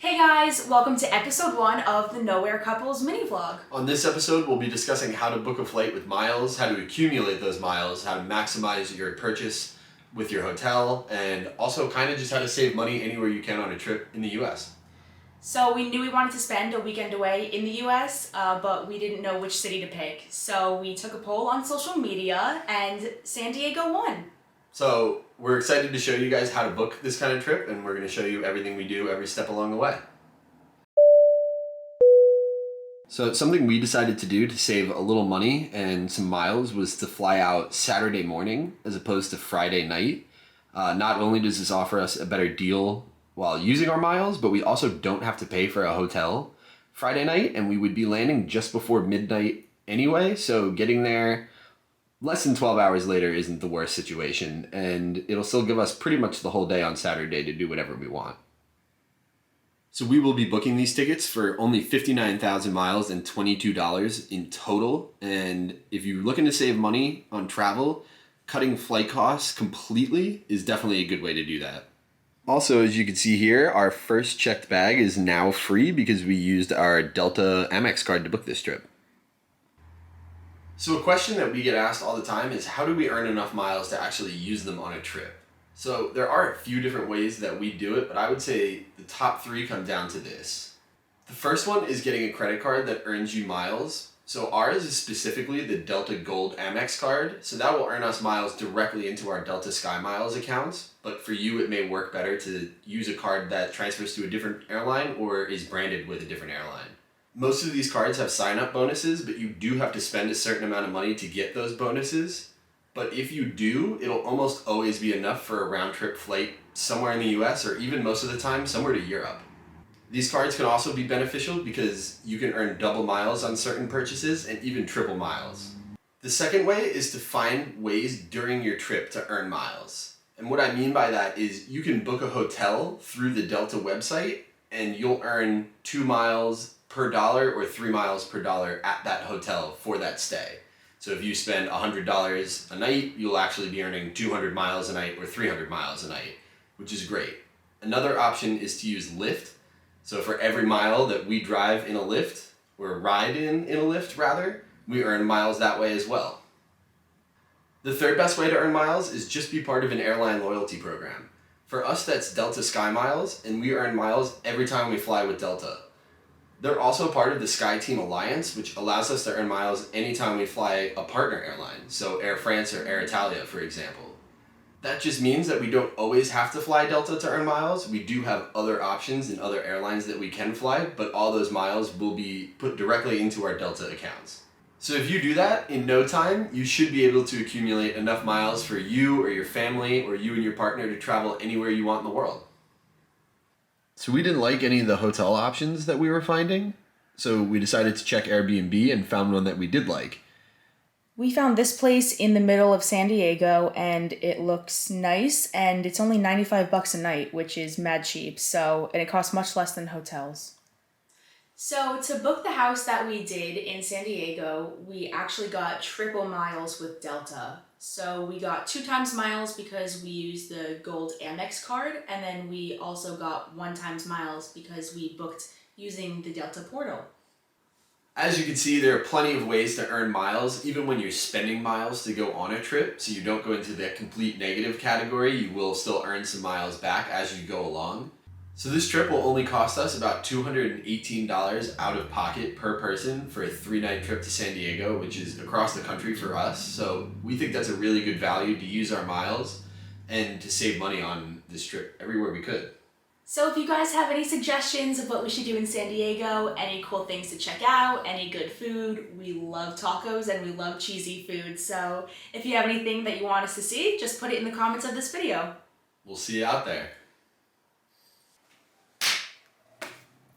Hey guys, welcome to episode 1 of the Nowhere Couples mini vlog. On this episode, we'll be discussing how to book a flight with miles, how to accumulate those miles, how to maximize your purchase with your hotel, and also kind of just how to save money anywhere you can on a trip in the US. So we knew we wanted to spend a weekend away in the US, but we didn't know which city to pick. So we took a poll on social media and San Diego won. So we're excited to show you guys how to book this kind of trip, and we're going to show you everything we do every step along the way. So something we decided to do to save a little money and some miles was to fly out Saturday morning as opposed to Friday night. Not only does this offer us a better deal while using our miles, but we also don't have to pay for a hotel Friday night, and we would be landing just before midnight anyway, so getting there less than 12 hours later isn't the worst situation, and it'll still give us pretty much the whole day on Saturday to do whatever we want. So we will be booking these tickets for only 59,000 miles and $22 in total. And if you're looking to save money on travel, cutting flight costs completely is definitely a good way to do that. Also, as you can see here, our first checked bag is now free because we used our Delta Amex card to book this trip. So a question that we get asked all the time is, how do we earn enough miles to actually use them on a trip? So there are a few different ways that we do it, but I would say the top 3 come down to this. The first one is getting a credit card that earns you miles. So ours is specifically the Delta Gold Amex card, so that will earn us miles directly into our Delta Sky Miles accounts. But for you, it may work better to use a card that transfers to a different airline or is branded with a different airline. Most of these cards have sign-up bonuses, but you do have to spend a certain amount of money to get those bonuses. But if you do, it'll almost always be enough for a round-trip flight somewhere in the US, or even most of the time somewhere to Europe. These cards can also be beneficial because you can earn double miles on certain purchases and even triple miles. The second way is to find ways during your trip to earn miles. And what I mean by that is you can book a hotel through the Delta website and you'll earn 2 miles per dollar or 3 miles per dollar at that hotel for that stay. So if you spend $100 a night, you'll actually be earning 200 miles a night or 300 miles a night, which is great. Another option is to use Lyft. So for every mile that we drive in a Lyft, or ride in a Lyft rather, we earn miles that way as well. The third best way to earn miles is just be part of an airline loyalty program. For us, that's Delta Sky Miles, and we earn miles every time we fly with Delta. They're also part of the SkyTeam Alliance, which allows us to earn miles anytime we fly a partner airline, so Air France or Air Italia, for example. That just means that we don't always have to fly Delta to earn miles. We do have other options and other airlines that we can fly, but all those miles will be put directly into our Delta accounts. So if you do that, in no time, you should be able to accumulate enough miles for you or your family or you and your partner to travel anywhere you want in the world. So we didn't like any of the hotel options that we were finding, so we decided to check Airbnb and found one that we did like. We found this place in the middle of San Diego and it looks nice and it's only $95 a night, which is mad cheap, and it costs much less than hotels. So to book the house that we did in San Diego, we actually got triple miles with Delta. So we got 2 times miles because we used the Gold Amex card, and then we also got 1 times miles because we booked using the Delta portal. As you can see, there are plenty of ways to earn miles, even when you're spending miles to go on a trip, so you don't go into the complete negative category. You will still earn some miles back as you go along. So this trip will only cost us about $218 out of pocket per person for a 3-night trip to San Diego, which is across the country for us. So we think that's a really good value to use our miles and to save money on this trip everywhere we could. So if you guys have any suggestions of what we should do in San Diego, any cool things to check out, any good food, we love tacos and we love cheesy food. So if you have anything that you want us to see, just put it in the comments of this video. We'll see you out there.